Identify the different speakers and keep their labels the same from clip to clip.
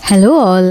Speaker 1: Hello all.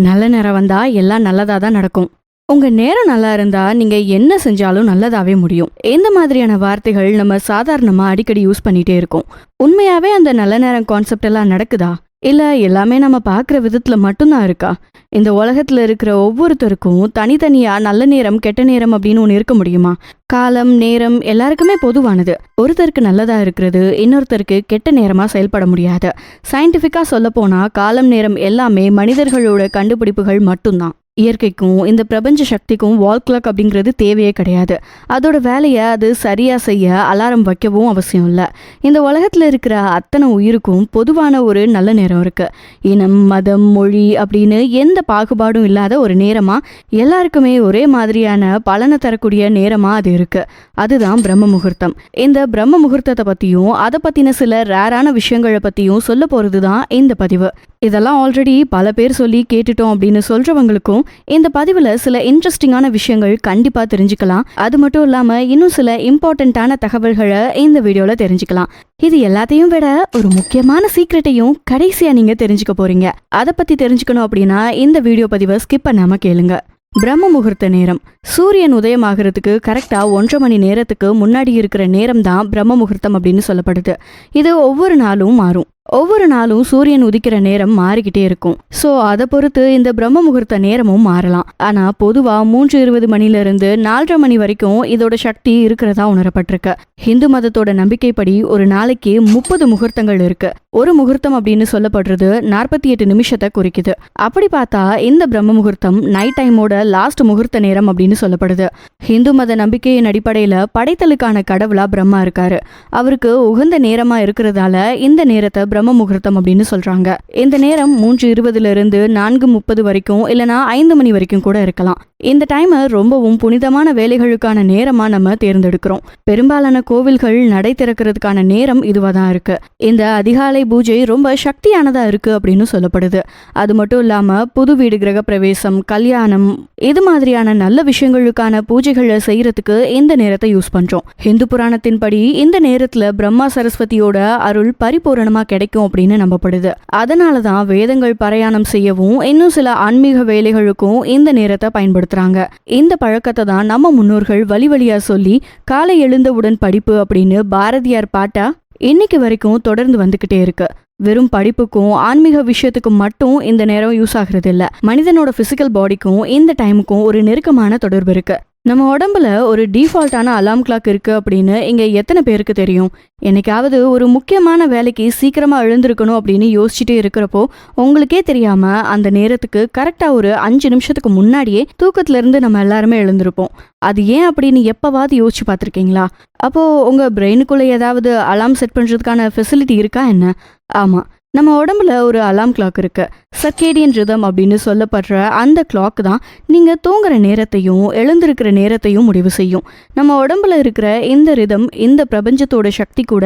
Speaker 1: நல்ல நேரம் வந்தா எல்லாம் நல்லதா தான் நடக்கும். உங்க நேரம் நல்லா இருந்தா நீங்க என்ன செஞ்சாலும் நல்லதாவே முடியும். இந்த மாதிரியான வார்த்தைகள் நம்ம சாதாரணமா அடிக்கடி யூஸ் பண்ணிட்டே இருக்கோம். உண்மையாவே அந்த நல்ல நேரம் கான்செப்ட் எல்லாம் நடக்குதா? இல்ல எல்லாமே நம்ம பாக்குற விதத்துல மட்டும்தான் இருக்கா? இந்த உலகத்துல இருக்கிற ஒவ்வொருத்தருக்கும் தனித்தனியா நல்ல நேரம் கெட்ட நேரம் அப்படின்னு ஒண்ணு இருக்க முடியுமா? காலம் நேரம் எல்லாருக்குமே பொதுவானது. ஒருத்தருக்கு நல்லதா இருக்கிறது இன்னொருத்தருக்கு கெட்ட நேரமா செயல்பட முடியாது. சயின்டிபிக்கா சொல்ல போனா காலம் நேரம் எல்லாமே மனிதர்களோட கண்டுபிடிப்புகள் மட்டும்தான். இயற்கைக்கும் இந்த பிரபஞ்ச சக்திக்கும் வால் கிளாக் அப்படிங்கிறது தேவையே கிடையாது. அதோட வேலையை அது சரியா செய்ய அலாரம் வைக்கவும் அவசியம் இல்லை. இந்த உலகத்துல இருக்கிற அத்தனை உயிருக்கும் பொதுவான ஒரு நல்ல நேரம் இருக்கு. இனம் மதம் மொழி அப்படின்னு எந்த பாகுபாடும் இல்லாத ஒரு நேரமா எல்லாருக்குமே ஒரே மாதிரியான பலனை தரக்கூடிய நேரமா அது இருக்கு. அதுதான் பிரம்ம முகூர்த்தம். இந்த பிரம்ம முகூர்த்தத்தை பத்தியும் அதை பத்தின சில ரேரான விஷயங்களை பத்தியும் சொல்ல போறதுதான் இந்த பதிவு. இதெல்லாம் ஆல்ரெடி பல பேர் சொல்லி கேட்டுட்டோம் அப்படின்னு சொல்றவங்களுக்கும் இந்த பதிவுல சில இன்ட்ரெஸ்டிங்கான விஷயங்கள் கண்டிப்பா தெரிஞ்சுக்கலாம். அது மட்டும் இல்லாம இன்னும் சில இம்பார்ட்டன்டான தகவல்களை இந்த வீடியோல தெரிஞ்சுக்கலாம். இது எல்லாத்தையும் விட ஒரு முக்கியமான சீக்ரெட்டையும் கடைசியா நீங்க தெரிஞ்சுக்க போறீங்க. அதை பத்தி தெரிஞ்சுக்கணும் அப்படின்னா இந்த வீடியோ பதிவை ஸ்கிப் பண்ணாம கேளுங்க. பிரம்ம முகூர்த்த நேரம். சூரியன் உதயமாகிறதுக்கு கரெக்டா 1.5 மணி நேரத்துக்கு முன்னாடி இருக்கிற நேரம் தான் பிரம்ம முகூர்த்தம் அப்படின்னு சொல்லப்படுது. இது ஒவ்வொரு நாளும் மாறும். ஒவ்வொரு நாளும் சூரியன் உதிக்கிற நேரம் மாறிக்கிட்டே இருக்கும். சோ அதை பொறுத்து இந்த பிரம்ம முகூர்த்த நேரமும் மாறலாம். ஆனா பொதுவா 3:20 மணில இருந்து 4:30 மணி வரைக்கும் இதோட சக்தி இருக்கிறதா உணரப்பட்டிருக்கு. ஹிந்து மதத்தோட நம்பிக்கைப்படி ஒரு நாளைக்கு 30 முகூர்த்தங்கள் இருக்கு. ஒரு முகூர்த்தம் அப்படின்னு சொல்லப்படுறது 48 நிமிஷத்தை குறிக்குது. அப்படி பார்த்தா இந்த பிரம்ம முகூர்த்தம் நைட் டைமோட லாஸ்ட் முகூர்த்த நேரம் அப்படின்னு சொல்லப்படுது. ஹிந்து மத நம்பிக்கையின் அடிப்படையில படைத்தலுக்கான கடவுளா பிரம்மா இருக்காரு. அவருக்கு உகந்த நேரமா இருக்கிறதால இந்த நேரத்தை பிரம்ம முகூர்த்தம் அப்படின்னு சொல்றாங்க. இந்த நேரம் 3:20 இருந்து 4:30 வரைக்கும் இல்லனா 5 மணி வரைக்கும் கூட இருக்கலாம். இந்த டைமை ரொம்பவும் புனிதமான வேலைகளுக்கான நேரமா நம்ம தேர்ந்தெடுக்கிறோம். பெரும்பாலான கோவில்கள் நடை திறக்கிறதுக்கான நேரம் இதுவா தான் இருக்கு. இந்த அதிகாலை பூஜை ரொம்ப சக்தியானதா இருக்கு அப்படின்னு சொல்லப்படுது. அது மட்டும் இல்லாம புது வீடு கிரக பிரவேசம் கல்யாணம் இது மாதிரியான நல்ல விஷயங்களுக்கான பூஜைகளை செய்யறதுக்கு இந்த நேரத்தை யூஸ் பண்றோம். ஹிந்து புராணத்தின்படி இந்த நேரத்துல பிரம்மா சரஸ்வதியோட அருள் பரிபூரணமா கிடைக்கும் அப்படின்னு நம்பப்படுது. அதனாலதான் வேதங்கள் பாராயணம் செய்யவும் இன்னும் சில ஆன்மீக வேலைகளுக்கும் இந்த நேரத்தை பயன்படுத்துறாங்க. இந்த பழக்கத்தை தான் நம்ம முன்னோர்கள் வழி வழியா சொல்லி காலை எழுந்தவுடன் படிப்பு அப்படின்னு பாரதியார் பாட்டா இன்னைக்கு வரைக்கும் தொடர்ந்து வந்துகிட்டே இருக்கு. வெறும் படிப்புக்கும் ஆன்மீக விஷயத்துக்கும் மட்டும் இந்த நேரம் யூஸ் ஆகுறது இல்ல. மனிதனோட பிசிக்கல் பாடிக்கும் இந்த டைமுக்கும் ஒரு நெருக்கமான தொடர்பு இருக்கு. நம்ம உடம்புல ஒரு டிஃபால்ட்டான அலாம் கிளாக் இருக்கு அப்படின்னு இங்க எத்தனை பேருக்கு தெரியும்? என்னைக்காவது ஒரு முக்கியமான வேலைக்கு சீக்கிரமா எழுந்திருக்கணும் அப்படின்னு யோசிச்சுட்டே இருக்கிறப்போ உங்களுக்கே தெரியாம அந்த நேரத்துக்கு கரெக்டா ஒரு 5 நிமிஷத்துக்கு முன்னாடியே தூக்கத்துல இருந்து நம்ம எல்லாருமே எழுந்திருப்போம். அது ஏன் அப்படின்னு எப்பவாவது யோசிச்சு பார்த்திருக்கீங்களா? அப்போ உங்க பிரெயினுக்குள்ள ஏதாவது அலாம் செட் பண்றதுக்கான ஃபெசிலிட்டி இருக்கா என்ன? ஆமா, நம்ம உடம்புல ஒரு அலாம் கிளாக் இருக்கு. சர்க்கேடியன் ரிதம் அப்படின்னு சொல்லப்படுற அந்த கிளாக் தான் நீங்க தூங்குற நேரத்தையும் எழுந்திருக்கிற நேரத்தையும் முடிவு செய்யும். நம்ம உடம்புல இருக்கிற இந்த ரிதம் இந்த பிரபஞ்சத்தோட சக்தி கூட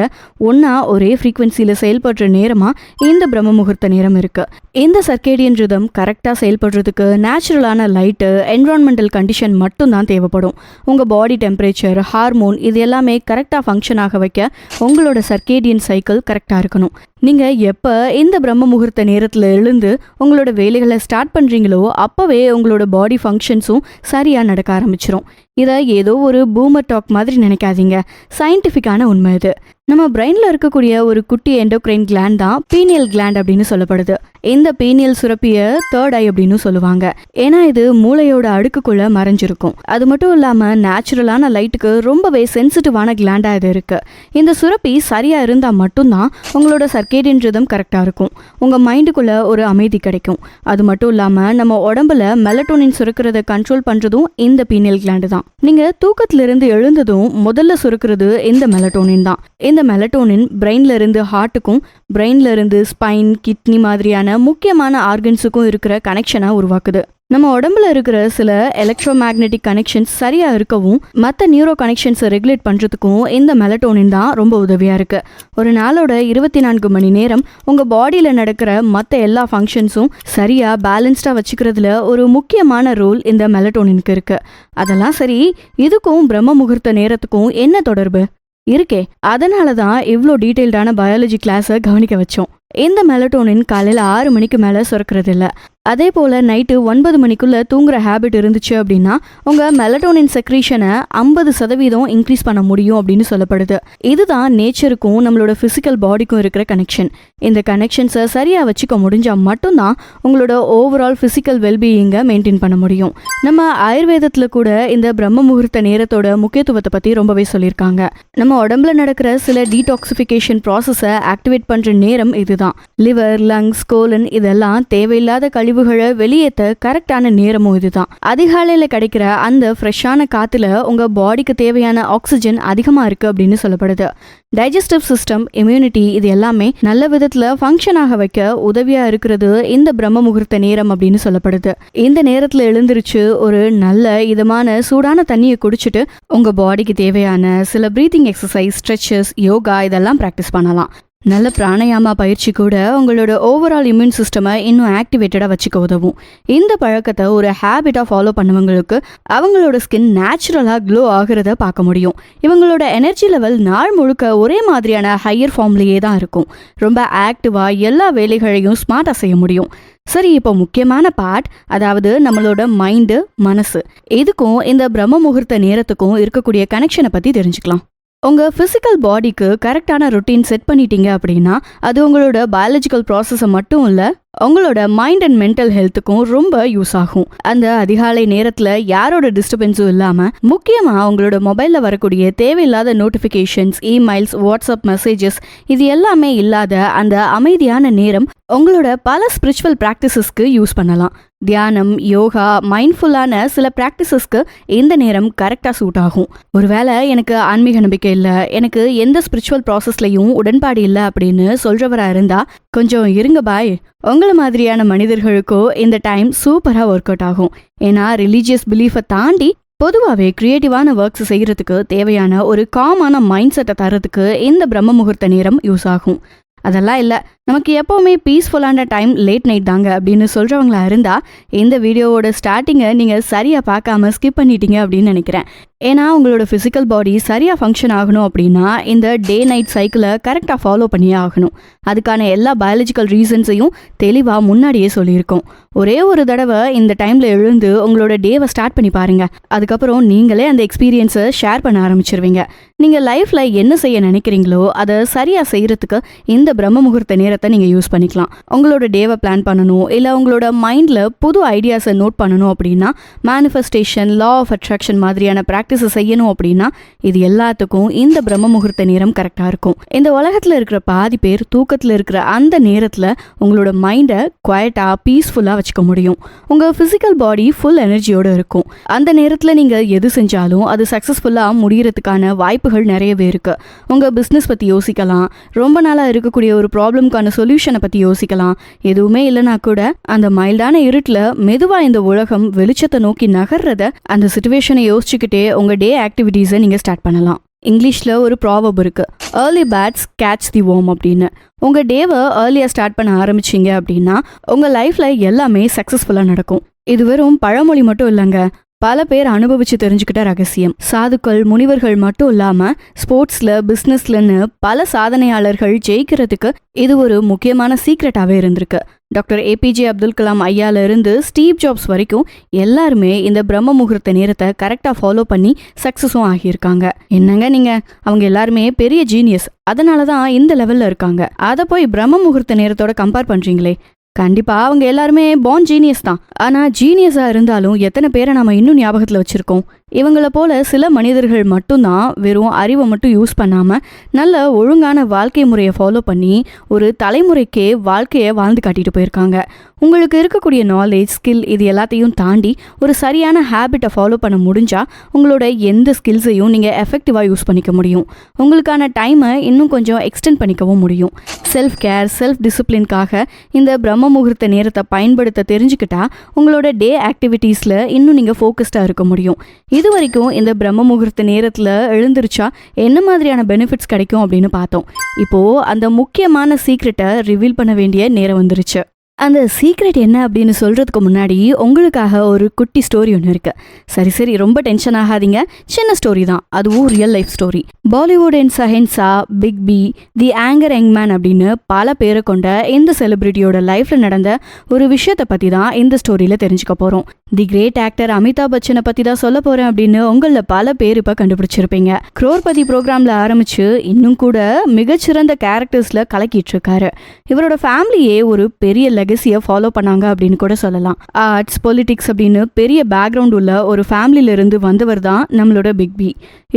Speaker 1: ஒன்னா ஒரே ஃப்ரீக்வன்சியில செயல்படுற நேரமா இந்த பிரம்ம முகூர்த்த நேரம் இருக்கு. இந்த சர்க்கேடியன் ரிதம் கரெக்டா செயல்படுறதுக்கு நேச்சுரலான லைட்டு என்விரான்மெண்டல் கண்டிஷன் மட்டும் தான் தேவைப்படும். உங்க பாடி டெம்பரேச்சர் ஹார்மோன் இது எல்லாமே கரெக்டா ஃபங்க்ஷன் ஆக வைக்க உங்களோட சர்க்கேடியன் சைக்கிள் கரெக்டா இருக்கணும். நீங்க எப்ப இந்த பிரம்ம முகூர்த்த நேரத்துல எழுந்து உங்களோட வேலைகளை ஸ்டார்ட் பண்றீங்களோ அப்பவே உங்களோட பாடி ஃபங்க்ஷன்ஸும் சரியா நடக்க ஆரம்பிச்சிரும். இதை ஏதோ ஒரு பூமர் டாக் மாதிரி நினைக்காதீங்க. சயின்டிஃபிக்கான உண்மை இது. நம்ம பிரெயின்ல இருக்கக்கூடிய ஒரு குட்டி எண்டோக்ரைன் கிளாண்ட் தான் பீனியல் கிளாண்ட் அப்படின்னு சொல்லப்படுது. இந்த பீனியல் சுரப்பிய தேர்ட் ஐ அப்படின்னு சொல்லுவாங்க. ஏன்னா இது மூளையோட அடுக்குக்குள்ள மறைஞ்சிருக்கும். அது மட்டும் இல்லாம நேச்சுரலான லைட்டுக்கு ரொம்பவே சென்சிட்டிவான கிளாண்டா இது இருக்கு. இந்த சுரப்பி சரியா இருந்தா மட்டும்தான் உங்களோட சர்க்கேடியன் ரிதம் கரெக்டா இருக்கும். உங்க மைண்டுக்குள்ள ஒரு அமைதி கிடைக்கும். அது மட்டும் இல்லாம நம்ம உடம்புல மெலட்டோனின் சுரக்கிறத கண்ட்ரோல் பண்றதும் இந்த பீனியல் கிளாண்டு தான். நீங்க தூக்கத்துல இருந்து எழுந்ததும் முதல்ல சுரக்கிறது இந்த மெலட்டோனின் தான். இந்த மெலட்டோனின் பிரெயின்ல இருந்து ஹார்ட்டுக்கும் பிரெயின்ல இருந்து ஸ்பைன் கிட்னி மாதிரியான முக்கியமான ஆர்கன்ஸுக்கும் இருக்கிற கனெக்ஷனை உருவாக்குது. நம்ம உடம்புல இருக்கிற சில எலக்ட்ரோ மேக்னெட்டிக் கனெக்ஷன்ஸ் சரியா இருக்கவும் மற்ற நியூரோ கனெக்ஷன்ஸை ரெகுலேட் பண்றதுக்கும் இந்த மெலட்டோனின் தான் ரொம்ப உதவியா இருக்கு. ஒரு நாளோட 24 மணி நேரம் உங்க பாடியில நடக்கிற மற்ற எல்லா ஃபங்க்ஷன்ஸும் சரியா பேலன்ஸ்டா வச்சுக்கிறதுல ஒரு முக்கியமான ரோல் இந்த மெலட்டோனினுக்கு இருக்கு. அதெல்லாம் சரி, இதுக்கும் பிரம்ம முகூர்த்த நேரத்துக்கும் என்ன தொடர்பு இருக்கே? அதனால தான் இவ்வளோ டீட்டெயில்டான பயாலஜி கிளாஸை கவனிக்க வச்சோம். இந்த மெலட்டோனின் காலையில் 6 மணிக்கு மேலே சுரக்கிறது இல்லை. அதே போல் நைட்டு 9 மணிக்குள்ளே தூங்குற ஹேபிட் இருந்துச்சு அப்படின்னா உங்கள் மெலட்டோனின் செக்ரீஷனை 50% இன்க்ரீஸ் பண்ண முடியும் அப்படின்னு சொல்லப்படுது. இதுதான் நேச்சருக்கும் நம்மளோட ஃபிசிக்கல் பாடிக்கும் இருக்கிற கனெக்ஷன். இந்த கனெக்ஷன்ஸை சரியாக வச்சுக்க முடிஞ்சால் மட்டும்தான் உங்களோட ஓவரால் ஃபிசிக்கல் வெல்பீயிங்கை மெயின்டைன் பண்ண முடியும். நம்ம ஆயுர்வேதத்தில் கூட இந்த பிரம்ம முகூர்த்த நேரத்தோட முக்கியத்துவத்தை பற்றி ரொம்பவே சொல்லியிருக்காங்க. நம்ம உடம்புல நடக்கிற சில டீடாக்சிஃபிகேஷன் ப்ராசஸை ஆக்டிவேட் பண்ணுற நேரம் இதுதான். லிவர், லங்ஸ், கோலன் இதெல்லாம் தேவையில்லாத கழிவுகளை வெளியேற்ற கரெக்டான நேரமும் இதுதான். அதிகாலையில் கிடைக்கிற அந்த ஃப்ரெஷ்ஷான காத்துல உங்க பாடிக்கு தேவையான ஆக்சிஜன் அதிகமா இருக்கு அப்படின்னு சொல்லப்படுது. டைஜஸ்டிவ் சிஸ்டம், இம்யூனிட்டி இது எல்லாமே நல்ல விதத்துல ஃபங்க்ஷன் ஆக வைக்க உதவியா இருக்கிறது இந்த பிரம்ம முகூர்த்த நேரம் அப்படின்னு சொல்லப்படுது. இந்த நேரத்துல எழுந்திருச்சு ஒரு நல்ல இதமான சூடான தண்ணியை குடிச்சிட்டு உங்க பாடிக்கு தேவையான சில பிரீத்திங் எக்ஸசைஸ், ஸ்ட்ரெச்சஸ், யோகா இதெல்லாம் ப்ராக்டிஸ் பண்ணலாம். நல்ல பிராணாயாமா பயிற்சி கூட உங்களோட ஓவரால் இம்யூன் சிஸ்டமை இன்னும் ஆக்டிவேட்டடாக வச்சுக்க உதவும். இந்த பழக்கத்தை ஒரு ஹேபிட்டாக ஃபாலோ பண்ணவங்களுக்கு அவங்களோட ஸ்கின் நேச்சுரலாக க்ளோ ஆகிறத பார்க்க முடியும். இவங்களோட எனர்ஜி லெவல் நாள் முழுக்க ஒரே மாதிரியான ஹையர் ஃபார்ம்லேயே தான் இருக்கும். ரொம்ப ஆக்டிவாக எல்லா வேலைகளையும் ஸ்மார்ட்டாக செய்ய முடியும். சரி, இப்போ முக்கியமான பார்ட், அதாவது நம்மளோட மைண்டு, மனசு, இதுக்கும் இந்த பிரம்ம முகூர்த்த நேரத்துக்கும் இருக்கக்கூடிய கனெக்ஷனை பற்றி தெரிஞ்சுக்கலாம். உங்கள் ஃபிசிக்கல் பாடிக்கு கரெக்டான ரொட்டீன் செட் பண்ணிட்டீங்க அப்படின்னா அது உங்களோட பயாலஜிக்கல் ப்ராசஸை மட்டும் இல்லை, உங்களோட மைண்ட் அண்ட் மென்டல் ஹெல்த்துக்கும் ரொம்ப யூஸ் ஆகும். அந்த அதிகாலை நேரத்தில் யாரோட டிஸ்டர்பன்ஸும் இல்லாமல், முக்கியமாக உங்களோட மொபைலில் வரக்கூடிய தேவையில்லாத நோட்டிஃபிகேஷன்ஸ், இமெயில்ஸ், வாட்ஸ்அப் மெசேஜஸ் இது எல்லாமே இல்லாத அந்த அமைதியான நேரம் உங்களோட பல ஸ்பிரிச்சுவல் ப்ராக்டிசஸ்க்கு யூஸ் பண்ணலாம். தியானம், யோகா, மைண்ட்ஃபுல்லான சில ப்ராக்டிசஸ்க்கு இந்த நேரம் கரெக்டாக சூட் ஆகும். ஒருவேளை எனக்கு ஆன்மீக நம்பிக்கை இல்லை, எனக்கு எந்த ஸ்பிரிச்சுவல் ப்ராசஸ்லையும் உடன்பாடு இல்லை அப்படின்னு சொல்கிறவராக இருந்தால் கொஞ்சம் இருங்க பாய். உங்களை மாதிரியான மனிதர்களுக்கோ இந்த டைம் சூப்பராக ஒர்க் அவுட் ஆகும். ஏன்னா ரிலீஜியஸ் பிலீஃபை தாண்டி பொதுவாகவே கிரியேட்டிவான ஒர்க்ஸ் செய்கிறதுக்கு தேவையான ஒரு காமான மைண்ட் செட்டை தரத்துக்கு இந்த பிரம்ம முகூர்த்த நேரம் யூஸ் ஆகும். அதெல்லாம் இல்லை, நமக்கு எப்போவுமே பீஸ்ஃபுல்லான டைம் லேட் நைட் தாங்க அப்படின்னு சொல்கிறவங்களா இருந்தால் இந்த வீடியோவோட ஸ்டார்டிங்கை நீங்கள் சரியாக பார்க்காம ஸ்கிப் பண்ணிட்டீங்க அப்படின்னு நினைக்கிறேன். ஏன்னா உங்களோட ஃபிசிக்கல் பாடி சரியாக ஃபங்க்ஷன் ஆகணும் அப்படின்னா இந்த டே நைட் சைக்கிளை கரெக்டாக ஃபாலோ பண்ணியே ஆகணும். அதுக்கான எல்லா பயாலஜிக்கல் ரீசன்ஸையும் தெளிவாக முன்னாடியே சொல்லியிருக்கோம். ஒரே ஒரு தடவை இந்த டைமில் எழுந்து உங்களோட டேவை ஸ்டார்ட் பண்ணி பாருங்கள். அதுக்கப்புறம் நீங்களே அந்த எக்ஸ்பீரியன்ஸை ஷேர் பண்ண ஆரம்பிச்சிருவீங்க. நீங்கள் லைஃப்பில் என்ன செய்ய நினைக்கிறீங்களோ அதை சரியாக செய்கிறதுக்கு இந்த பிரம்ம முகூர்த்த நேரத்தை நீங்கள் யூஸ் பண்ணிக்கலாம். உங்களோட டேவை பிளான் பண்ணணும், இல்லை உங்களோட மைண்டில் புது ஐடியாஸை நோட் பண்ணணும் அப்படின்னா, மேனிஃபெஸ்டேஷன், லா ஆஃப் அட்ராக்ஷன் மாதிரியான ப்ராக்டிஸை செய்யணும் அப்படின்னா இது எல்லாத்துக்கும் இந்த பிரம்ம முகூர்த்த நேரம் கரெக்டாக இருக்கும். இந்த உலகத்தில் இருக்கிற பாதி பேர் தூக்கத்தில் இருக்கிற அந்த நேரத்தில் உங்களோட மைண்டை குவைட்டாக, பீஸ்ஃபுல்லாக வச்சுக்க முடியும். உங்கள் ஃபிசிக்கல் பாடி ஃபுல் எனர்ஜியோடு இருக்கும். அந்த நேரத்தில் நீங்கள் எது செஞ்சாலும் அது சக்ஸஸ்ஃபுல்லாக முடிகிறதுக்கான வாய்ப்புகள் நிறையவே இருக்குது. உங்கள் பிஸ்னஸ் பற்றி யோசிக்கலாம், ரொம்ப நாளாக இருக்கக்கூடிய ஒரு ப்ராப்ளம்க்கான சொல்யூஷனை பற்றி யோசிக்கலாம். எதுவுமே இல்லைனா கூட அந்த மைல்டான இருட்டில் மெதுவாக இந்த உலகம் வெளிச்சத்தை நோக்கி நகர்றத அந்த சிச்சுவேஷனை யோசிச்சுக்கிட்டே உங்கள் டே ஆக்டிவிட்டீஸை நீங்கள் ஸ்டார்ட் பண்ணலாம். இங்கிலீஷில் ஒரு ப்ராவர்ப் இருக்குது, ஏர்லி பேட்ஸ் கேட்ச் தி வார்ம் அப்படின்னு. உங்கள் டேவை ஏர்லியாக ஸ்டார்ட் பண்ண ஆரம்பிச்சிங்க அப்படின்னா உங்கள் லைஃப்பில் எல்லாமே சக்ஸஸ்ஃபுல்லாக நடக்கும். இது வெறும் பழமொழி மட்டும் இல்லைங்க, பல பேர் அனுபவிச்சு தெரிஞ்சுக்கிட்ட ரகசியம். சாதுக்கள், முனிவர்கள் மட்டும் இல்லாமல் ஸ்போர்ட்ஸில், பிஸ்னஸ்லன்னு பல சாதனையாளர்கள் ஜெயிக்கிறதுக்கு இது ஒரு முக்கியமான சீக்ரெட்டாகவே இருந்திருக்கு. டாக்டர் ஏபிஜே அப்துல் கலாம் ஐயால இருந்து ஸ்டீவ் ஜாப்ஸ் வரைக்கும் எல்லாருமே இந்த பிரம்ம முகூர்த்த நேரத்தை கரெக்டாக ஃபாலோ பண்ணி சக்ஸஸும் ஆகியிருக்காங்க. என்னங்க நீங்கள், அவங்க எல்லாருமே பெரிய ஜீனியஸ், அதனால தான் இந்த லெவலில் இருக்காங்க. அதை போய் பிரம்ம முகூர்த்த நேரத்தோட கம்பேர் பண்ணுறீங்களே. கண்டிப்பாக அவங்க எல்லாருமே பார்ன் ஜீனியஸ் தான். ஆனால் ஜீனியஸாக இருந்தாலும் எத்தனை பேரை நம்ம இன்னும் ஞாபகத்தில் வச்சுருக்கோம்? இவங்கள போல சில மனிதர்கள் மட்டும்தான் வெறும் அறிவை மட்டும் யூஸ் பண்ணாமல் நல்ல ஒழுங்கான வாழ்க்கை முறையை ஃபாலோ பண்ணி ஒரு தலைமுறைக்கே வாழ்க்கையை வாழ்ந்து காட்டிட்டு போயிருக்காங்க. உங்களுக்கு இருக்கக்கூடிய நாலேஜ், ஸ்கில் இது எல்லாத்தையும் தாண்டி ஒரு சரியான ஹேபிட்டை ஃபாலோ பண்ண முடிஞ்சால் உங்களோட எந்த ஸ்கில்ஸையும் நீங்கள் எஃபெக்டிவாக யூஸ் பண்ணிக்க முடியும். உங்களுக்கான டைமை இன்னும் கொஞ்சம் எக்ஸ்டெண்ட் பண்ணிக்கவும் முடியும். செல்ஃப் கேர், செல்ஃப் டிசிப்ளின்காக இந்த பிரம்ம முகூர்த்த நேரத்தை பயன்படுத்த தெரிஞ்சுக்கிட்டா உங்களோட டே ஆக்டிவிட்டீஸில் இன்னும் நீங்கள் ஃபோக்கஸ்டாக இருக்க முடியும். இது வரைக்கும் இந்த பிரம்ம முகூர்த்த நேரத்தில் எழுந்திருச்சா என்ன மாதிரியான பெனிஃபிட்ஸ் கிடைக்கும் அப்படின்னு பார்த்தோம். இப்போது அந்த முக்கியமான சீக்ரெட்டை ரிவீல் பண்ண வேண்டிய நேரம் வந்துருச்சு. அந்த சீக்ரெட் என்ன அப்படின்னு சொல்றதுக்கு முன்னாடி உங்களுக்காக ஒரு குட்டி ஸ்டோரி ஒன்று இருக்கு. சரி ரொம்ப டென்ஷன் ஆகாதீங்க. சின்ன ஸ்டோரி தான், அதுவும் real life story. Bollywood and Shahenshah, Big B, the angry யங்மேன் அப்படின்னு பல பேரை கொண்ட இந்த செலிபிரிட்டியோட லைஃப்ல நடந்த ஒரு விஷயத்தை பத்தி தான் இந்த ஸ்டோரியில தெரிஞ்சுக்க போறோம். தி கிரேட் ஆக்டர் அமிதாப் பச்சனை பத்தி தான் சொல்ல போறேன் அப்படின்னு உங்கள பல பேர் இப்ப கண்டுபிடிச்சிருப்பீங்க. குரோர்பதி ப்ரோக்ராம்ல ஆரம்பிச்சு இன்னும் கூட மிகச்சிறந்த கேரக்டர்ஸ்ல கலக்கிட்டு இருக்காரு. இவரோட ஃபேமிலியே ஒரு பெரிய லெகசியை ஃபாலோ பண்ணாங்க அப்படின்னு கூட சொல்லலாம். ஆர்ட்ஸ், பொலிட்டிக்ஸ் அப்படின்னு பெரிய பேக்ரவுண்ட் உள்ள ஒரு ஃபேமிலியில இருந்து வந்தவர் தான் நம்மளோட பிக் பி.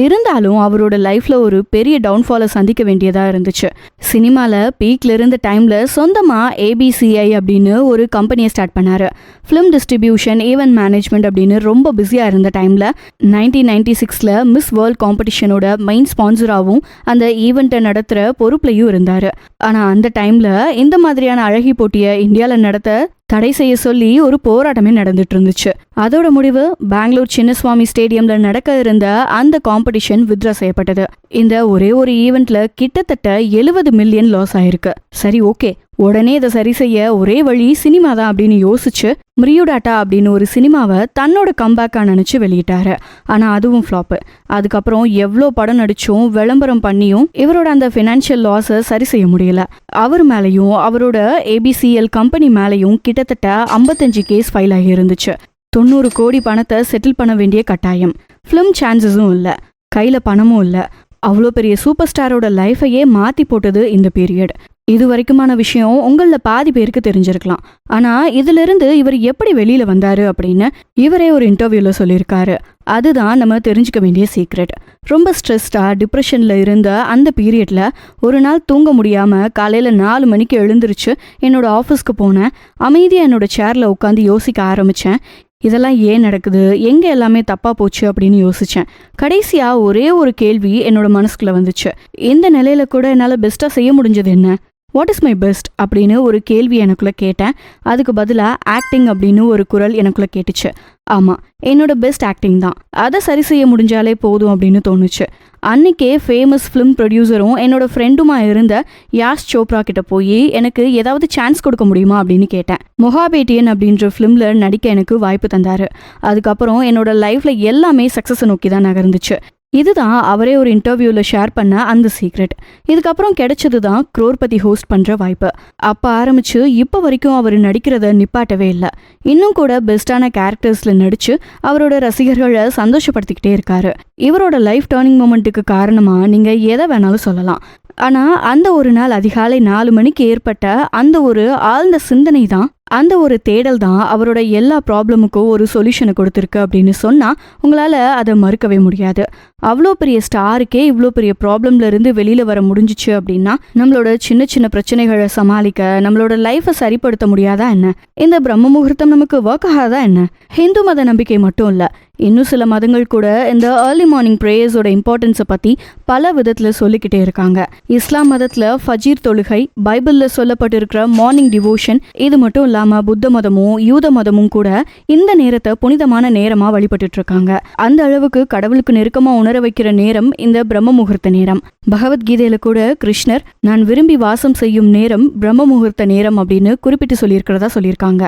Speaker 1: இருந்தாலும் அவரோட லைஃப்ல ஒரு பெரிய டவுன்ஃபாலை சந்திக்க வேண்டியதா இருந்துச்சு. சினிமால பீக்ல இருந்த டைம்ல சொந்தமா ABCI அப்படின்னு ஒரு கம்பெனியை ஸ்டார்ட் பண்ணாரு. ஃபிலிம் டிஸ்ட்ரிபியூஷன், ஈவென்ட் மேனேஜ்மெண்ட் அப்படின்னு ரொம்ப பிஸியா இருந்த டைம்ல 1996ல மிஸ் வேர்ல்ட் காம்படிஷனோட மெயின் ஸ்பான்சராகவும் அந்த ஈவெண்ட்டை நடத்துற பொறுப்புலையும் இருந்தாரு. ஆனா அந்த டைம்ல இந்த மாதிரியான அழகி போட்டியை இந்தியால நடத்த தடை செய்ய சொல்லி ஒரு போராட்டமே நடந்துட்டு இருந்துச்சு. அதோட முடிவு பெங்களூர் சின்னசுவாமி ஸ்டேடியம்ல நடக்க இருந்த அந்த காம்படிஷன் வித்ரா செய்யப்பட்டது. இந்த ஒரே ஒரு ஈவெண்ட்ல கிட்டத்தட்ட 70 மில்லியன் லாஸ் ஆயிருக்கு. சரி, ஓகே, உடனே இதை சரி செய்ய ஒரே வழி சினிமா தான் அப்படின்னு யோசிச்சு மிரியுடாட்டா அப்படின்னு ஒரு சினிமாவை தன்னோட கம்பேக்கா நினைச்சு வெளியிட்டாரு. ஆனா அதுவும் ஃப்ளாப்பு. அதுக்கப்புறம் எவ்வளோ படம் நடிச்சும் விளம்பரம் பண்ணியும் இவரோட அந்த ஃபினான்ஷியல் லாஸை சரி செய்ய முடியல. அவர் மேலையும் அவரோட ABCL கம்பெனி மேலையும் கிட்டத்தட்ட 55 கேஸ் ஃபைல் ஆகி இருந்துச்சு. 90 கோடி பணத்தை செட்டில் பண்ண வேண்டிய கட்டாயம். ஃபிலிம் சான்சஸும் இல்லை, கையில பணமும் இல்லை. அவ்வளோ பெரிய சூப்பர் ஸ்டாரோட லைஃபையே மாத்தி போட்டது இந்த பீரியட். இது வரைக்குமான விஷயம் உங்கள பாதி பேருக்கு தெரிஞ்சிருக்கலாம். ஆனா இதுல இருந்து இவர் எப்படி வெளியில வந்தாரு அப்படின்னு இவரே ஒரு இன்டர்வியூல சொல்லியிருக்காரு. அதுதான் நம்ம தெரிஞ்சுக்க வேண்டிய சீக்ரெட். ரொம்ப ஸ்ட்ரெஸ்டா டிப்ரெஷன்ல இருந்த அந்த பீரியட்ல ஒரு நாள் தூங்க முடியாம காலையில 4 மணிக்கு எழுந்திருச்சு என்னோட ஆஃபீஸ்க்கு போனேன். அமைதியா என்னோட சேர்ல உட்காந்து யோசிக்க ஆரம்பிச்சேன். இதெல்லாம் ஏன் நடக்குது, எங்க எல்லாமே தப்பா போச்சு அப்படின்னு யோசிச்சேன். கடைசியா ஒரே ஒரு கேள்வி என்னோட மனசுக்குள்ள வந்துச்சு. இந்த நிலையில கூட என்னால பெஸ்டா செய்ய முடிஞ்சது என்ன? வாட் இஸ் மை பெஸ்ட் அப்படின்னு ஒரு கேள்வி எனக்குள்ள கேட்டேன். அதுக்கு பதிலாக ஆக்டிங் அப்படின்னு ஒரு குரல் எனக்குள்ள கேட்டுச்சு. ஆமாம், என்னோட பெஸ்ட் ஆக்டிங் தான். அதை சரி செய்ய முடிஞ்சாலே போதும் அப்படின்னு தோணுச்சு. அன்னைக்கே ஃபேமஸ் ஃபிலிம் ப்ரொடியூசரும் என்னோட ஃப்ரெண்டுமா இருந்த யாஷ் சோப்ரா கிட்ட போய் எனக்கு ஏதாவது சான்ஸ் கொடுக்க முடியுமா அப்படின்னு கேட்டேன். மொஹாபேட்டியன் அப்படின்ற ஃபிலிம்ல நடிக்க எனக்கு வாய்ப்பு தந்தாரு. அதுக்கப்புறம் என்னோட லைஃப்ல எல்லாமே சக்ஸஸை நோக்கி தான் நகர்ந்துச்சு. இதுதான் அவரே ஒரு இன்டர்வியூல ஷேர் பண்ண அந்த சீக்ரெட். இதுக்கப்புறம் கிடைச்சது தான் குரோர்பதி ஹோஸ்ட் பண்ற வாய்ப்பு. அப்ப ஆரம்பிச்சு இப்ப வரைக்கும் அவர் நடிக்கிறத நிப்பாட்டவே இல்லை. இன்னும் கூட பெஸ்டான கேரக்டர்ஸ்ல நடிச்சு அவரோட ரசிகர்களை சந்தோஷப்படுத்திக்கிட்டே இருக்காரு. இவரோட லைஃப் டர்னிங் மொமெண்ட்டுக்கு காரணமா நீங்க எதை வேணாலும் சொல்லலாம். ஆனா அந்த ஒரு நாள் அதிகாலை 4 மணிக்கு ஏற்பட்ட அந்த ஒரு ஆழ்ந்த சிந்தனை தான், அந்த ஒரு தேடல் தான் அவரோட எல்லா ப்ராப்ளமுக்கும் ஒரு சொல்யூஷனை கொடுத்துருக்கு அப்படின்னு சொன்னா உங்களால அதை மறுக்கவே முடியாது. அவ்வளோ பெரிய ஸ்டாருக்கே இவ்வளோ பெரிய ப்ராப்ளம்ல இருந்து வெளியில வர முடிஞ்சிச்சு அப்படின்னா நம்மளோட சின்ன சின்ன பிரச்சனைகளை சமாளிக்க, நம்மளோட லைஃபை சரிப்படுத்த முடியாதா என்ன? இந்த பிரம்ம முகூர்த்தம் நமக்கு ஒர்க் ஆகாதா என்ன? ஹிந்து மத நம்பிக்கை மட்டும் இல்ல, இன்னும் சில மதங்கள் கூட இந்த ஏர்லி மார்னிங் ப்ரேயர்ஸோட இம்பார்ட்டன்ஸை பத்தி பல விதத்துல சொல்லிக்கிட்டே இருக்காங்க. இஸ்லாம் மதத்துல ஃபஜீர் தொழுகை, பைபிள்ல சொல்லப்பட்டிருக்கிற மார்னிங் டிவோஷன், இது மட்டும் இல்லாம புத்த மதமும் யூத மதமும் கூட இந்த நேரத்தை புனிதமான நேரமா வழிபட்டு இருக்காங்க. அந்த அளவுக்கு கடவுளுக்கு நெருக்கமா உணர வைக்கிற நேரம் இந்த பிரம்ம முகூர்த்த நேரம். பகவத்கீதையில கூட கிருஷ்ணர் நான் விரும்பி வாசம் செய்யும் நேரம் பிரம்ம முகூர்த்த நேரம் அப்படின்னு குறிப்பிட்டு சொல்லியிருக்கிறதா சொல்லியிருக்காங்க.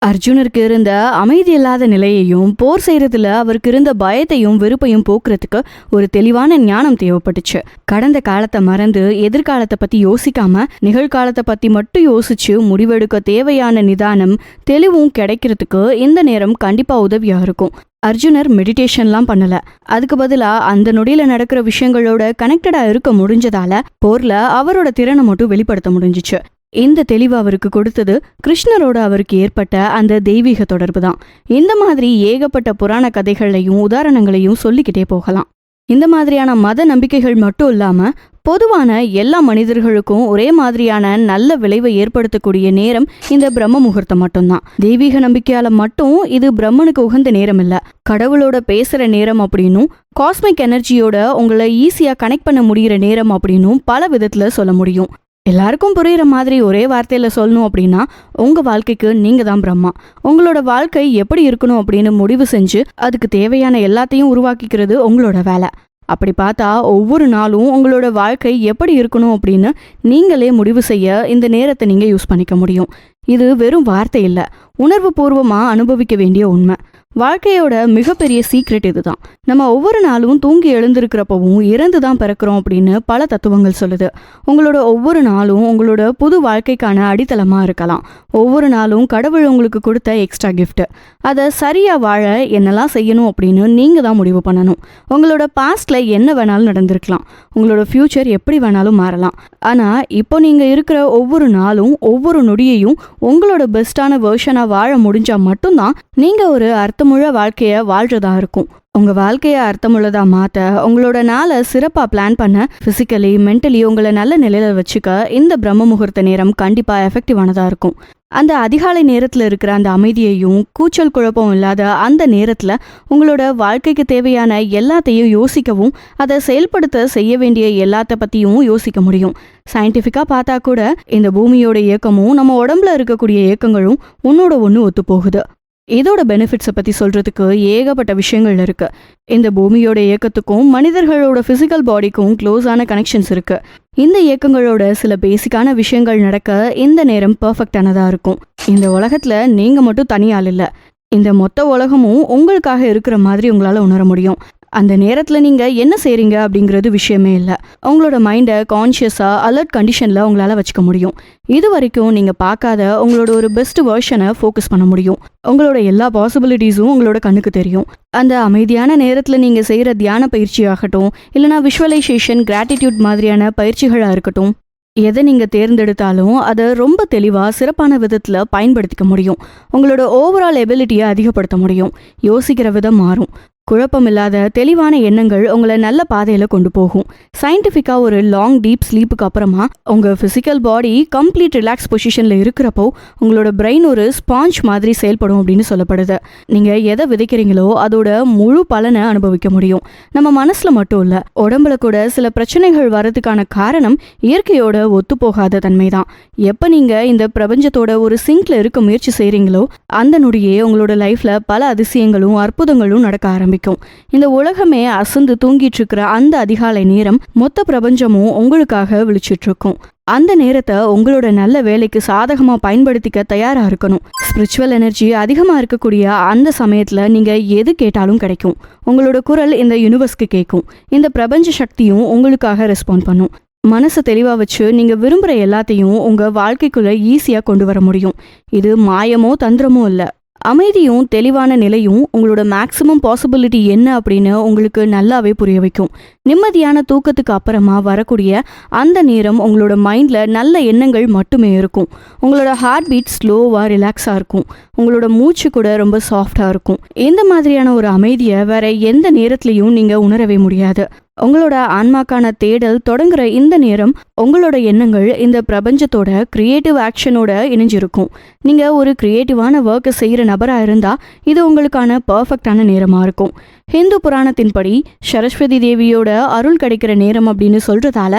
Speaker 1: அர்ஜுனருக்கு இருந்த அமைதி இல்லாத நிலையையும் போர் செய்யறதுல அவருக்கு இருந்த பயத்தையும் வெறுப்பையும் போக்குறதுக்கு ஒரு தெளிவான ஞானம் தேவைப்பட்டுச்சு. கடந்த காலத்தை மறந்து எதிர்காலத்தை பத்தி யோசிக்காம நிகழ்காலத்தை பத்தி மட்டும் யோசிச்சு முடிவெடுக்க தேவையான நிதானம், தெளிவும் கிடைக்கிறதுக்கு இந்த நேரம் கண்டிப்பா உதவியா இருக்கும். அர்ஜுனர் மெடிடேஷன்லாம் பண்ணல. அதுக்கு பதிலா அந்த நொடியில நடக்கிற விஷயங்களோட கனெக்டடா இருக்க முடிஞ்சதால போர்ல அவரோட திறனை மட்டும் வெளிப்படுத்த முடிஞ்சிச்சு. இந்த தெளிவு அவருக்கு கொடுத்தது கிருஷ்ணரோட அவருக்கு ஏற்பட்ட அந்த தெய்வீக தொடர்பு தான். இந்த மாதிரி ஏகப்பட்ட புராண கதைகளையும் உதாரணங்களையும் சொல்லிக்கிட்டே போகலாம். இந்த மாதிரியான மத நம்பிக்கைகள் மட்டும் இல்லாம பொதுவான எல்லா மனிதர்களுக்கும் ஒரே மாதிரியான நல்ல விளைவை ஏற்படுத்தக்கூடிய நேரம் இந்த பிரம்ம முகூர்த்தம் மட்டும்தான். தெய்வீக நம்பிக்கையால மட்டும் இது பிரம்மனுக்கு உகந்த நேரம் இல்ல, கடவுளோட பேசுற நேரம் அப்படின்னும் காஸ்மிக் எனர்ஜியோட உங்களை ஈஸியா கனெக்ட் பண்ண முடிகிற நேரம் அப்படின்னும் பல விதத்துல சொல்ல முடியும். எல்லாருக்கும் புரியுற மாதிரி ஒரே வார்த்தையில சொல்லணும் அப்படின்னா உங்க வாழ்க்கைக்கு நீங்க தான் பிரம்மா. உங்களோட வாழ்க்கை எப்படி இருக்கணும் அப்படின்னு முடிவு செஞ்சு அதுக்கு தேவையான எல்லாத்தையும் உருவாக்கிக்கிறது உங்களோட வேலை. அப்படி பார்த்தா ஒவ்வொரு நாளும் உங்களோட வாழ்க்கை எப்படி இருக்கணும் அப்படின்னு நீங்களே முடிவு செய்ய இந்த நேரத்தை நீங்க யூஸ் பண்ணிக்க முடியும். இது வெறும் வார்த்தை இல்ல, உணர்வு பூர்வமா அனுபவிக்க வேண்டிய உண்மை. வாழ்க்கையோட மிகப்பெரிய சீக்ரெட் இதுதான். நம்ம ஒவ்வொரு நாளும் தூங்கி எழுந்திருக்கிறப்பவும் இறந்து தான் பிறக்கிறோம் அப்படின்னு பல தத்துவங்கள் சொல்லுது. உங்களோட ஒவ்வொரு நாளும் உங்களோட புது வாழ்க்கைக்கான அடித்தளமா இருக்கலாம். ஒவ்வொரு நாளும் கடவுள் உங்களுக்கு கொடுத்த எக்ஸ்ட்ரா கிஃப்ட். அதை சரியா வாழ என்னெல்லாம் செய்யணும் அப்படின்னு நீங்க தான் முடிவு பண்ணணும். உங்களோட பாஸ்ட்ல என்ன வேணாலும் நடந்திருக்கலாம், உங்களோட ஃபியூச்சர் எப்படி வேணாலும் மாறலாம். ஆனா இப்போ நீங்க இருக்கிற ஒவ்வொரு நாளும் ஒவ்வொரு நொடியையும் உங்களோட பெஸ்டான வெர்ஷனா வாழ முடிஞ்சா மட்டும்தான் நீங்க ஒரு அர்த்தமுள்ள வாழ்க்கைய வாழ்றதா இருக்கும். உங்க வாழ்க்கைய அர்த்தமுள்ளதா மாத்த, உங்களோட நாளை சிறப்பா பிளான் பண்ண, பிசிக்கலி மென்டலி உங்களை நல்ல நிலையில வச்சுக்க இந்த பிரம்ம முகூர்த்த நேரம் கண்டிப்பா எஃபெக்டிவானதா இருக்கும். அந்த அதிகாலை நேரத்துல இருக்கிற அந்த அமைதியையும் கூச்சல் குழப்பம் இல்லாத அந்த நேரத்துல உங்களோட வாழ்க்கைக்கு தேவையான எல்லாத்தையும் யோசிக்கவும், அதை செயல்படுத்த செய்ய வேண்டிய எல்லாத்த பத்தியும் யோசிக்க முடியும். சயின்டிஃபிக்கா பார்த்தா கூட இந்த பூமியோட இயக்கமும் நம்ம உடம்புல இருக்கக்கூடிய இயக்கங்களும் ஒன்னோட ஒன்று ஒத்து போகுது. இதோட பெனிஃபிட்ஸை பற்றி சொல்கிறதுக்கு ஏகப்பட்ட விஷயங்கள் இருக்குது. இந்த பூமியோட இயக்கத்துக்கும் மனிதர்களோட ஃபிசிக்கல் பாடிக்கும் க்ளோஸான கனெக்ஷன்ஸ் இருக்குது. இந்த இயக்கங்களோட சில பேசிக்கான விஷயங்கள் நடக்க இந்த நேரம் பர்ஃபெக்டானதாக இருக்கும். இந்த உலகத்தில் நீங்கள் மட்டும் தனியால் இல்லை, இந்த மொத்த உலகமும் உங்களுக்காக இருக்கிற மாதிரி உங்களால் உணர முடியும். அந்த நேரத்தில் நீங்கள் என்ன செய்கிறீங்க அப்படிங்கிறது விஷயமே இல்லை. உங்களோட மைண்டை கான்ஷியஸாக அலர்ட் கண்டிஷனில் உங்களால் வச்சுக்க முடியும். இது வரைக்கும் நீங்கள் பார்க்காத உங்களோட ஒரு பெஸ்ட் வெர்ஷனை ஃபோக்கஸ் பண்ண முடியும். உங்களோட எல்லா பாசிபிலிட்டிஸும் உங்களோட கண்ணுக்கு தெரியும். அந்த அமைதியான நேரத்தில் நீங்கள் செய்கிற தியான பயிற்சியாகட்டும், இல்லைனா விஷுவலைசேஷன், கிராட்டிடியூட் மாதிரியான பயிற்சிகளாக இருக்கட்டும், எதை நீங்கள் தேர்ந்தெடுத்தாலும் அதை ரொம்ப தெளிவாக சிறப்பான விதத்தில் பயன்படுத்திக்க முடியும். உங்களோட ஓவரால் எபிலிட்டியை அதிகப்படுத்த முடியும். யோசிக்கிற விதம் மாறும். குழப்பமில்லாத தெளிவான எண்ணங்கள் உங்களை நல்ல பாதையில் கொண்டு போகும். சயின்டிஃபிக்காக ஒரு லாங் டீப் ஸ்லீப்புக்கு அப்புறமா உங்கள் ஃபிசிக்கல் பாடி கம்ப்ளீட் ரிலாக்ஸ் பொசிஷனில் இருக்கிறப்போ உங்களோட பிரெயின் ஒரு ஸ்பாஞ்ச் மாதிரி செயல்படும் அப்படின்னு சொல்லப்படுது. நீங்கள் எதை விதைக்கிறீங்களோ அதோட முழு பலனை அனுபவிக்க முடியும். நம்ம மனசில் மட்டும் இல்லை, உடம்புல கூட சில பிரச்சனைகள் வரதுக்கான காரணம் இயற்கையோட ஒத்து போகாத தன்மை தான். எப்போ நீங்கள் இந்த பிரபஞ்சத்தோட ஒரு சிங்க்ல இருக்க முயற்சி செய்கிறீங்களோ அந்த நொடியே உங்களோட லைஃப்பில் பல அதிசயங்களும் அற்புதங்களும் நடக்க ஆரம்பிக்கும். இந்த உலகமே அசந்து தூங்கிட்டு இருக்கிற அந்த அதிகாலை நேரம் மொத்த பிரபஞ்சமும் உங்களுக்காக விழிச்சிட்டு இருக்கும். அந்த நேரத்தை உங்களோட நல்ல வேலைக்கு சாதகமா பயன்படுத்திக்க தயாரா இருக்கணும். ஸ்பிரிச்சுவல் எனர்ஜி அதிகமா இருக்கக்கூடிய அந்த சமயத்துல நீங்க எது கேட்டாலும் கிடைக்கும். உங்களோட குரல் இந்த யூனிவர்ஸ்க்கு கேட்கும். இந்த பிரபஞ்ச சக்தியும் உங்களுக்காக ரெஸ்பாண்ட் பண்ணும். மனசை தெளிவா வச்சு நீங்க விரும்புற எல்லாத்தையும் உங்க வாழ்க்கைக்குள்ள ஈஸியா கொண்டு வர முடியும். இது மாயமோ தந்திரமோ இல்ல. அமைதியும் தெளிவான நிலையும் உங்களோட மேக்ஸிமம் பாசிபிலிட்டி என்ன அப்படின்னு உங்களுக்கு நல்லாவே புரிய வைக்கும். நிம்மதியான தூக்கத்துக்கு அப்புறமா வரக்கூடிய அந்த நேரம் உங்களோட மைண்டில் நல்ல எண்ணங்கள் மட்டுமே இருக்கும். உங்களோட ஹார்ட் பீட் ஸ்லோவாக ரிலாக்ஸாக இருக்கும். உங்களோட மூச்சு கூட ரொம்ப சாஃப்டாக இருக்கும். இந்த மாதிரியான ஒரு அமைதியை வேற எந்த நேரத்துலையும் நீங்கள் உணரவே முடியாது. உங்களோட ஆன்மாக்கான தேடல் தொடங்குற இந்த நேரம் உங்களோட எண்ணங்கள் இந்த பிரபஞ்சத்தோட கிரியேட்டிவ் ஆக்ஷனோட இணைஞ்சிருக்கும். நீங்கள் ஒரு கிரியேட்டிவான ஒர்க்கை செய்கிற நபராக இருந்தால் இது உங்களுக்கான பர்ஃபெக்டான நேரமாக இருக்கும். ஹிந்து புராணத்தின்படி சரஸ்வதி தேவியோட அருள் கிடைக்கிற நேரம் அப்படின்னு சொல்கிறதால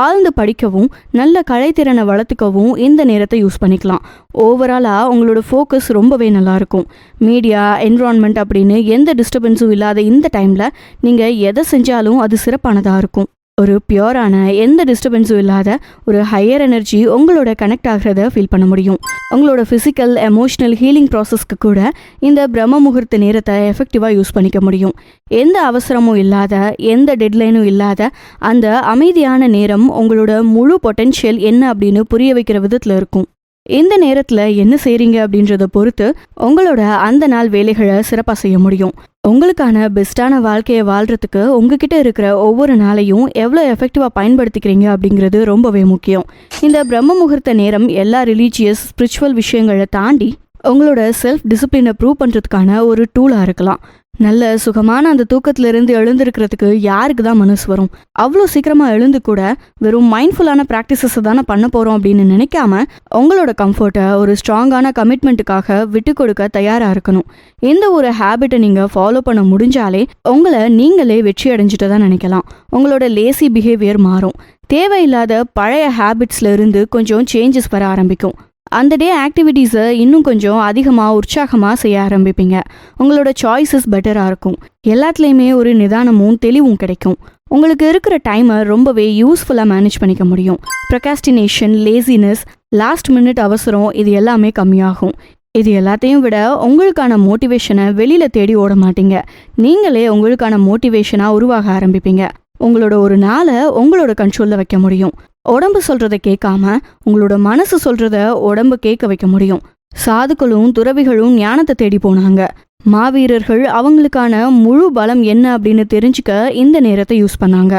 Speaker 1: ஆழ்ந்து படிக்கவும் நல்ல கலைத்திறனை வளர்த்துக்கவும் இந்த நேரத்தை யூஸ் பண்ணிக்கலாம். ஓவராலாக உங்களோட ஃபோக்கஸ் ரொம்பவே நல்லாயிருக்கும். மீடியா, என்விரான்மெண்ட் அப்படின்னு எந்த டிஸ்டர்பன்ஸும் இல்லாத இந்த டைமில் நீங்கள் எதை செஞ்சாலும் அது சிறப்பானதாக இருக்கும். ஒரு பியூரான எந்த டிஸ்டர்பன்ஸும் இல்லாத ஒரு ஹையர் எனர்ஜி உங்களோட கனெக்ட் ஆகிறத ஃபீல் பண்ண முடியும். உங்களோட ஃபிசிக்கல், எமோஷ்னல் ஹீலிங் ப்ராசஸ்க்கு கூட இந்த பிரம்ம முகூர்த்த நேரத்தை எஃபெக்டிவாக யூஸ் பண்ணிக்க முடியும். எந்த அவசரமும் இல்லாத, எந்த டெட்லைனும் இல்லாத அந்த அமைதியான நேரம் உங்களோட முழு பொட்டென்ஷியல் என்ன அப்படின்னு புரிய வைக்கிற விதத்தில் இருக்கும். இந்த நேரத்தில் என்ன செய்கிறீங்க அப்படின்றத பொறுத்து உங்களோட அந்த நாள் வேலைகளை சிறப்பாக செய்ய முடியும். உங்களுக்கான பெஸ்ட்டான வாழ்க்கையை வாழ்கிறதுக்கு உங்ககிட்ட இருக்கிற ஒவ்வொரு நாளையும் எவ்வளோ எஃபெக்டிவாக பயன்படுத்திக்கிறீங்க அப்படிங்கிறது ரொம்பவே முக்கியம். இந்த பிரம்ம முகூர்த்த நேரம் எல்லா ரிலீஜியஸ், ஸ்பிரிச்சுவல் விஷயங்களை தாண்டி உங்களோட செல்ஃப் டிசிப்ளினை ப்ரூவ் பண்ணுறதுக்கான ஒரு டூலாக இருக்கலாம். நல்ல சுகமான அந்த தூக்கத்திலிருந்து எழுந்திருக்கிறதுக்கு யாருக்கு தான் மனசு வரும்? அவ்வளோ சீக்கிரமாக எழுந்து கூட வெறும் மைண்ட்ஃபுல்லான ப்ராக்டிசஸை தானே பண்ண போகிறோம் அப்படின்னு நினைக்காம உங்களோட கம்ஃபர்ட்டை ஒரு ஸ்ட்ராங்கான கமிட்மெண்ட்டுக்காக விட்டு கொடுக்க தயாராக இருக்கணும். இந்த ஒரு ஹேபிட்டை நீங்கள் ஃபாலோ பண்ண முடிஞ்சாலே உங்களை நீங்களே வெற்றி அடைஞ்சிட்டு தான் நினைக்கலாம். உங்களோட லேசி பிஹேவியர் மாறும். தேவையில்லாத பழைய ஹேபிட்ஸ்ல இருந்து கொஞ்சம் சேஞ்சஸ் வர ஆரம்பிக்கும். அந்த டே ஆக்டிவிட்டீஸை இன்னும் கொஞ்சம் அதிகமாக உற்சாகமாக செய்ய ஆரம்பிப்பீங்க. உங்களோட சாய்ஸஸ் பெட்டராக இருக்கும். எல்லாத்துலேயுமே ஒரு நிதானமும் தெளிவும் கிடைக்கும். உங்களுக்கு இருக்கிற டைமை ரொம்பவே யூஸ்ஃபுல்லாக மேனேஜ் பண்ணிக்க முடியும். ப்ரொகாஸ்டினேஷன், லேசினஸ், லாஸ்ட் மினிட் அவசரம் இது எல்லாமே கம்மியாகும். இது எல்லாத்தையும் விட உங்களுக்கான மோட்டிவேஷனை வெளியில் தேடி ஓட மாட்டீங்க. நீங்களே உங்களுக்கான மோட்டிவேஷனாக உருவாக ஆரம்பிப்பீங்க. உங்களோட ஒரு நாளை உங்களோட கண்ட்ரோலில் வைக்க முடியும். உடம்பு சொல்கிறத கேட்காம உங்களோட மனசு சொல்கிறத உடம்பு கேட்க வைக்க முடியும். சாதுக்களும் துறவிகளும் ஞானத்தை தேடி போனாங்க. மாவீரர்கள் அவங்களுக்கான முழு பலம் என்ன அப்படின்னு தெரிஞ்சுக்க இந்த நேரத்தை யூஸ் பண்ணாங்க.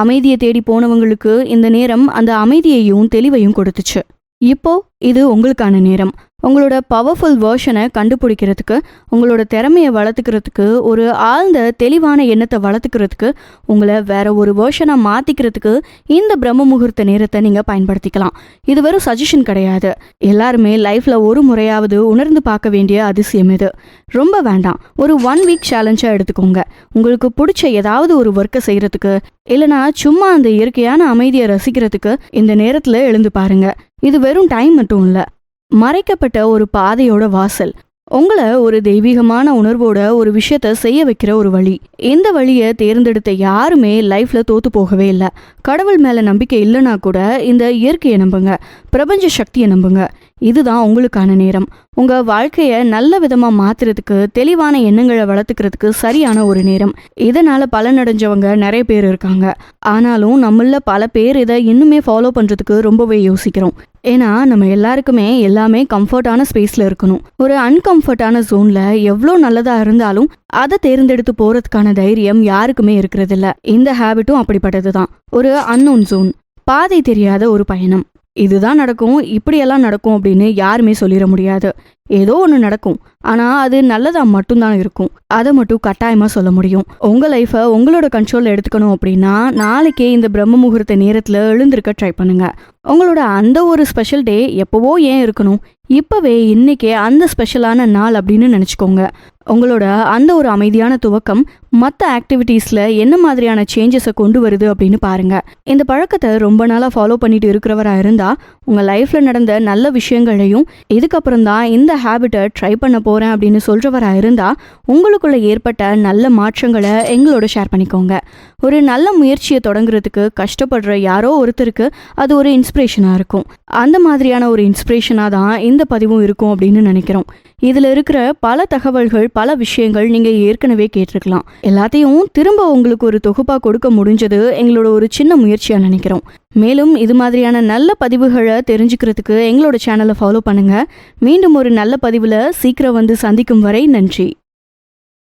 Speaker 1: அமைதியை தேடி போனவங்களுக்கு இந்த நேரம் அந்த அமைதியையும் தெளிவையும் கொடுத்துச்சு. இப்போ இது உங்களுக்கான நேரம். உங்களோட பவர்ஃபுல் வேர்ஷனை கண்டுபிடிக்கிறதுக்கு, உங்களோட திறமையை வளர்த்துக்கிறதுக்கு, ஒரு ஆழ்ந்த தெளிவான எண்ணத்தை வளர்த்துக்கிறதுக்கு, உங்களை வேற ஒரு வேர்ஷனாக மாற்றிக்கிறதுக்கு இந்த பிரம்ம முகூர்த்த நேரத்தை நீங்கள் பயன்படுத்திக்கலாம். இது வெறும் சஜஷன் கிடையாது. எல்லாருமே லைஃப்பில் ஒரு முறையாவது உணர்ந்து பார்க்க வேண்டிய அதிசயம் இது. ரொம்ப வேண்டாம், ஒரு 1 வீக் சேலஞ்சாக எடுத்துக்கோங்க. உங்களுக்கு பிடிச்ச ஏதாவது ஒரு ஒர்க்கை செய்கிறதுக்கு, இல்லைனா சும்மா அந்த இயற்கையான அமைதியை ரசிக்கிறதுக்கு இந்த நேரத்தில் எழுந்து பாருங்க. இது வெறும் டைம் மட்டும் இல்லை, மறைக்கப்பட்ட ஒரு பாதையோட வாசல். உங்களை ஒரு தெய்வீகமான உணர்வோட ஒரு விஷயத்த செய்ய வைக்கிற ஒரு வழி. இந்த வழியை தேர்ந்தெடுத்த யாருமே லைஃப்ல தோத்து போகவே இல்லை. கடவுள் மேல நம்பிக்கை இல்லைன்னா கூட இந்த இயற்கையை நம்புங்க, பிரபஞ்ச சக்தியை நம்புங்க. இதுதான் உங்களுக்கான நேரம். உங்க வாழ்க்கைய நல்ல விதமா மாத்துறதுக்கு, தெளிவான எண்ணங்களை வளர்த்துக்கிறதுக்கு சரியான ஒரு நேரம். இதனால பலனடைஞ்சவங்க நிறைய பேர் இருக்காங்க. ஆனாலும் நம்மள பல பேர் இதை இன்னுமே ஃபாலோ பண்றதுக்கு ரொம்பவே யோசிக்கிறோம். ஏன்னா நம்ம எல்லாருக்குமே எல்லாமே கம்ஃபர்டான ஸ்பேஸ்ல இருக்கணும். ஒரு அன்கம்ஃபர்டான ஜோன்ல எவ்வளோ நல்லதா இருந்தாலும் அதை தேர்ந்தெடுத்து போறதுக்கான தைரியம் யாருக்குமே இருக்கிறது இல்ல. இந்த ஹேபிட்டும் அப்படிப்பட்டதுதான். ஒரு அன்னோன் ஜோன், பாதை தெரியாத ஒரு பயணம். இதுதான் நடக்கும், இப்படியெல்லாம் நடக்கும் அப்படின்னு யாருமே சொல்லிட முடியாது. ஏதோ ஒன்று நடக்கும், ஆனால் அது நல்லதா மட்டும்தான் இருக்கும். அதை மட்டும் கட்டாயமாக சொல்ல முடியும். உங்கள் லைஃப்பை உங்களோட கண்ட்ரோலில் எடுத்துக்கணும் அப்படின்னா நாளைக்கே இந்த பிரம்ம முகூர்த்த நேரத்தில் எழுந்திருக்க ட்ரை பண்ணுங்க. உங்களோட அந்த ஒரு ஸ்பெஷல் டே எப்போவோ ஏன் இருக்கணும், இப்போவே இன்னைக்கே அந்த ஸ்பெஷலான நாள் அப்படின்னு நினச்சிக்கோங்க. உங்களோட அந்த ஒரு அமைதியான துவக்கம் மற்ற ஆக்டிவிட்டீஸில் என்ன மாதிரியான சேஞ்சஸை கொண்டு வருது அப்படின்னு பாருங்க. இந்த பழக்கத்தை ரொம்ப நாளாக ஃபாலோ பண்ணிட்டு இருக்கிறவராக இருந்தால் உங்கள் லைஃப்பில் நடந்த நல்ல விஷயங்களையும் இதுக்கப்புறம் தான் இந்த ஹேபிட்டை ட்ரை பண்ண போகிறேன் அப்படின்னு சொல்கிறவராக இருந்தால் உங்களுக்குள்ள ஏற்பட்ட நல்ல மாற்றங்களை எங்களோட ஷேர் பண்ணிக்கோங்க. ஒரு நல்ல முயற்சியை தொடங்குறதுக்கு கஷ்டப்படுற யாரோ ஒருத்தருக்கு அது ஒரு இன்ஸ்பிரேஷனாக இருக்கும். அந்த மாதிரியான ஒரு இன்ஸ்பிரேஷனாக தான் இந்த பதிவும் இருக்கும் அப்படின்னு நினைக்கிறோம். இதில் இருக்கிற பல தகவல்கள், பல விஷயங்கள் நீங்கள் ஏற்கனவே கேட்டிருக்கலாம். எல்லாத்தையும் திரும்ப உங்களுக்கு ஒரு தொகுப்பாக கொடுக்க முடிஞ்சது எங்களோட ஒரு சின்ன முயற்சியாக நினைக்கிறோம். மேலும் இது மாதிரியான நல்ல பதிவுகளை தெரிஞ்சுக்கிறதுக்கு எங்களோட சேனலை ஃபாலோ பண்ணுங்க. மீண்டும் ஒரு நல்ல பதிவில் சீக்கிரம் வந்து சந்திக்கும் வரை நன்றி.